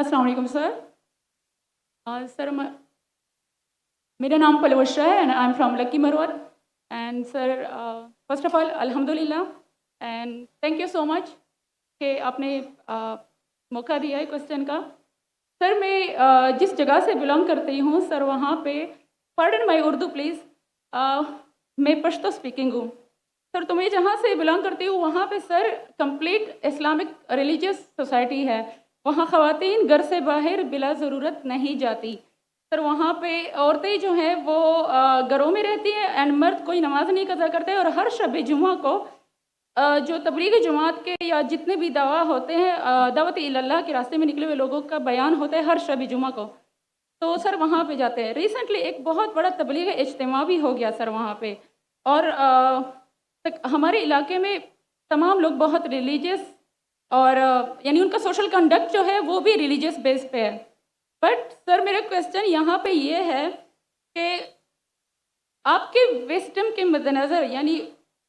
अस्सलाम वालेकुम sir. Sir मेरा नाम पलवश्रा है and I am from Lakki Marwat and sir first of all अल्हम्दुलिल्लाह and thank you so much कि आपने मौका दिया है क्वेश्चन का। सर मैं जिस जगह से बिलोंग करती हूँ सर वहाँ पे पार्डन माई उर्दू प्लीज़, मैं पश्तो स्पीकिंग हूँ सर। तो मैं जहाँ से बिलोंग करती हूँ वहाँ पे sir complete Islamic religious society है। वहाँ ख़वातीन घर से बाहर बिला ज़रूरत नहीं जाती सर। वहाँ पे औरतें जो हैं वो घरों में रहती हैं एंड मर्द कोई नमाज नहीं कज़ा करते। और हर शब जुमा को जो तबलीग जमात के या जितने भी दावा होते हैं दावत इल्लल्लाह के रास्ते में निकले हुए लोगों का बयान होता है हर शब जुमा को, तो सर वहाँ पे जाते हैं। रिसेंटली एक बहुत बड़ा तबलीग इज्तिमा भी हो गया सर वहाँ पे। और हमारे इलाके में तमाम लोग बहुत रिलीजियस और यानी उनका सोशल कंडक्ट जो है वो भी रिलीजियस बेस पे है। बट सर मेरा क्वेश्चन यहाँ पे ये है कि आपके विस्डम के मद्देनज़र यानी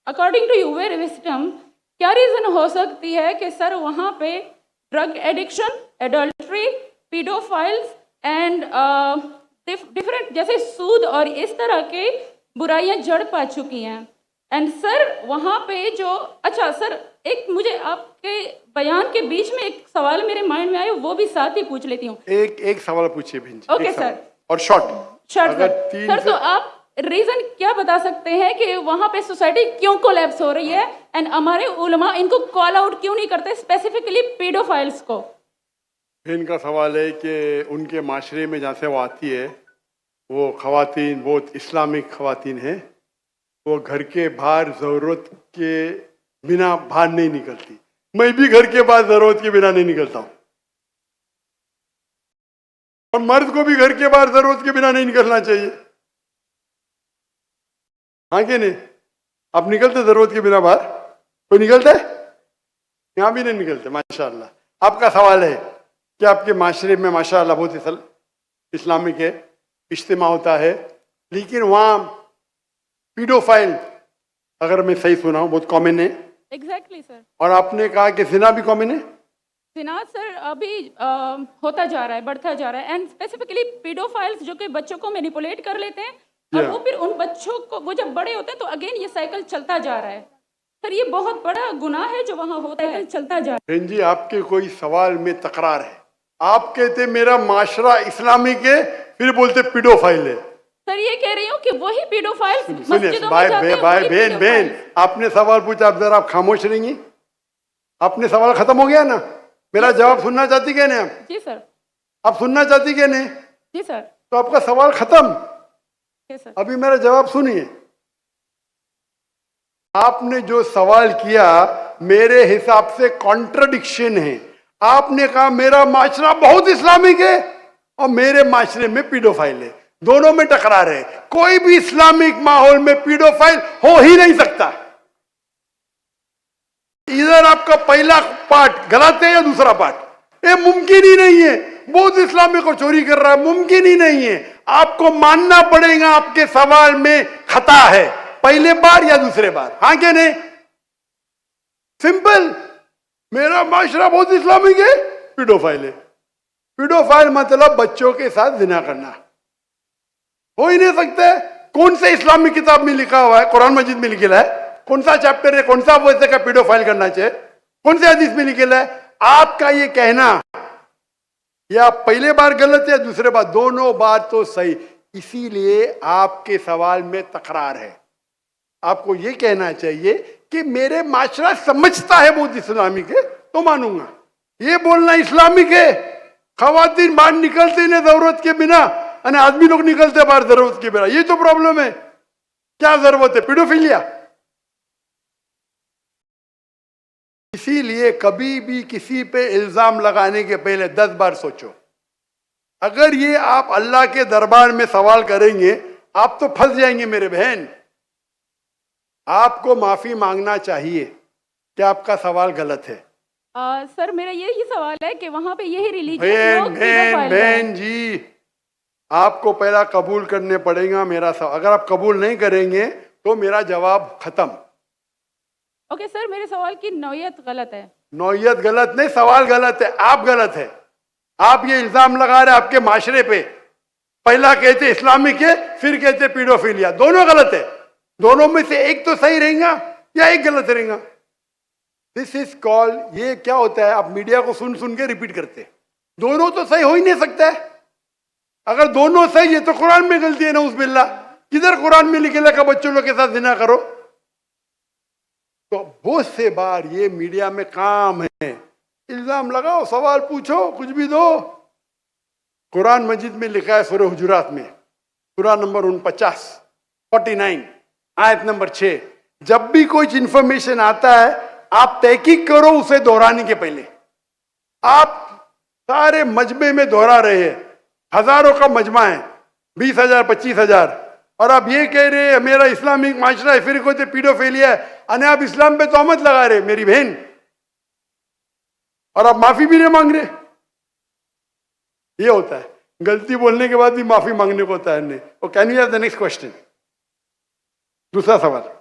अकॉर्डिंग टू यूर विस्डम क्या रीज़न हो सकती है कि सर वहाँ पे drug addiction, adultery, paedophiles and different जैसे सूद और इस तरह के बुराइयाँ जड़ पा चुकी हैं। एंड सर वहाँ पे जो अच्छा सर एक मुझे आपके बयान के बीच में एक सवाल मेरे माइंड में आया, वो भी साथ ही पूछ लेती हूँ। एक सवाल पूछिए भिंज। Okay sir. और शॉर्ट सर तो आप रीजन क्या बता सकते हैं कि वहाँ पे सोसाइटी क्यों कोलैप्स हो रही है एंड हमारे उलमा इनको कॉल आउट क्यों नहीं करते, स्पेसिफिकली पीडोफाइल्स को? इनका सवाल है कि उनके माशरे में जहाँ से वो आती है वो ख़वातीन बहुत इस्लामिक ख़वातीन हैं, वो घर के बाहर ज़रूरत के बिना बाहर नहीं निकलती। मैं भी घर के बाहर ज़रूरत के बिना नहीं निकलता हूँ और मर्द को भी घर के बाहर ज़रूरत के बिना नहीं निकलना चाहिए। हाँ कि नहीं? आप निकलते ज़रूरत के बिना बाहर? कोई निकलता है? यहाँ भी नहीं निकलते माशाअल्लाह। आपका सवाल है कि आपके माशरे में माशाअल्लाह बहुत इस्लामिक है, इज्तिमा होता है, लेकिन वहाँ पीडोफाइल, अगर मैं सही सुना हूँ, बहुत कॉमन है। Exactly sir. और आपने कहा कि जिना भी कॉमन है? जिना सर अभी होता जा रहा है, बढ़ता जा रहा है एंड स्पेसिफिकली पीडोफाइल्स जो कि बच्चों को मैनिपुलेट कर लेते हैं और वो फिर उन बच्चों को वो जब बड़े होते हैं तो अगेन ये साइकिल चलता जा रहा है सर। ये बहुत बड़ा गुनाह है जो वहाँ होता है, चलता जा रहा है। जी आपके कोई सवाल में तकरार है। आप कहते मेरा माशरा इस्लामिक है, फिर बोलते पीडोफाइल है। सर ये कह रही हूँ कि वही पीडोफाइल्स मस्जिदों में जाते हैं। भाई बहन आपने सवाल पूछा, आप जरा आप खामोश रहेंगी? आपने सवाल खत्म हो गया ना? मेरा जवाब सुनना चाहती क्या नहीं आप? जी सर। आप सुनना चाहती क्या नहीं? जी सर। तो आपका सवाल खत्म। सर अभी मेरा जवाब सुनिए। आपने जो सवाल किया मेरे हिसाब से कॉन्ट्रडिक्शन है। आपने कहा मेरा माशरा बहुत इस्लामिक है और मेरे माशरे में पीडोफाइल है, दोनों में टकरार है। कोई भी इस्लामिक माहौल में पीडोफाइल हो ही नहीं सकता। इधर आपका पहला पार्ट गलत है या दूसरा पार्ट? ये मुमकिन ही नहीं है। बहुत इस्लामिक को चोरी कर रहा है, मुमकिन ही नहीं है। आपको मानना पड़ेगा आपके सवाल में खता है, पहले बार या दूसरे बार। हाँ क्या नहीं? सिंपल। मेरा माशरा बहुत इस्लामिक है, पीडोफाइल है। पीडोफाइल मतलब बच्चों के साथ जिना करना। हो ही नहीं सकता। कौन से इस्लामिक किताब में लिखा हुआ है? कुरान मजीद में लिखा है? कौन सा चैप्टर है? कौन सा वैसे का पीडोफाइल करना चाहिए? कौन से हदीस में लिखा है? आपका ये कहना या पहले बार गलत है, दूसरे बार, दोनों बार तो सही। इसीलिए आपके सवाल में तकरार है। आपको ये कहना चाहिए कि मेरे माशरा समझता है बहुत इस्लामिक है तो मानूंगा। ये बोलना इस्लामिक है, खवातीन बाहर निकलते नहीं जरूरत के बिना और आदमी लोग निकलते बाहर जरूरत के बिना, ये तो प्रॉब्लम है। क्या जरूरत है? पीडोफिलिया। इसीलिए कभी भी किसी पे इल्जाम लगाने के पहले 10 बार सोचो। अगर ये आप अल्लाह के दरबार में सवाल करेंगे आप तो फंस जाएंगे मेरे बहन। आपको माफी मांगना चाहिए कि आपका सवाल गलत है। सर मेरा यही सवाल है कि वहां पे यही रिलीजियस लोग बहन जी, आपको पहला कबूल करने पड़ेगा मेरा सवाल। अगर आप कबूल नहीं करेंगे तो मेरा जवाब खत्म। ओके सर, मेरे सवाल की नौयत गलत है। नौयत गलत नहीं, सवाल गलत है, आप गलत है। आप ये इल्जाम लगा रहे आपके माशरे पे, पहला कहते इस्लामिक है, फिर कहते पीडोफिलिया, दोनों गलत है। दोनों में से एक तो सही रहेगा या एक गलत रहेगा। दिस इज कॉल्ड, ये क्या होता है, आप मीडिया को सुन सुन के रिपीट करते, दोनों तो सही हो ही नहीं सकता है। अगर दोनों सही है तो कुरान में गलती है ना, उस बिल्ला किधर कुरान में लिखेला का बच्चों लोग के साथ जिना करो। तो बहुत से बार ये मीडिया में काम है, इल्जाम लगाओ, सवाल पूछो, कुछ भी दो। कुरान मजीद में लिखा है सूरह हुजुरात में, सूरह नंबर 49 आयत नंबर 6, जब भी कोई इंफॉर्मेशन आता है आप तहकीक करो उसे दोहराने के पहले। आप सारे मजमे में दोहरा रहे हैं, हजारों का मजमा है, 20,000 25,000, और आप ये कह रहे हैं मेरा इस्लामिक माशरा है, फिर कहते पीडोफिलिया है, अने आप इस्लाम पे तोहमत लगा रहे मेरी बहन, और आप माफी भी नहीं मांग रहे। ये होता है, गलती बोलने के बाद भी माफी मांगने को होता है। Can you have the next question? दूसरा सवाल।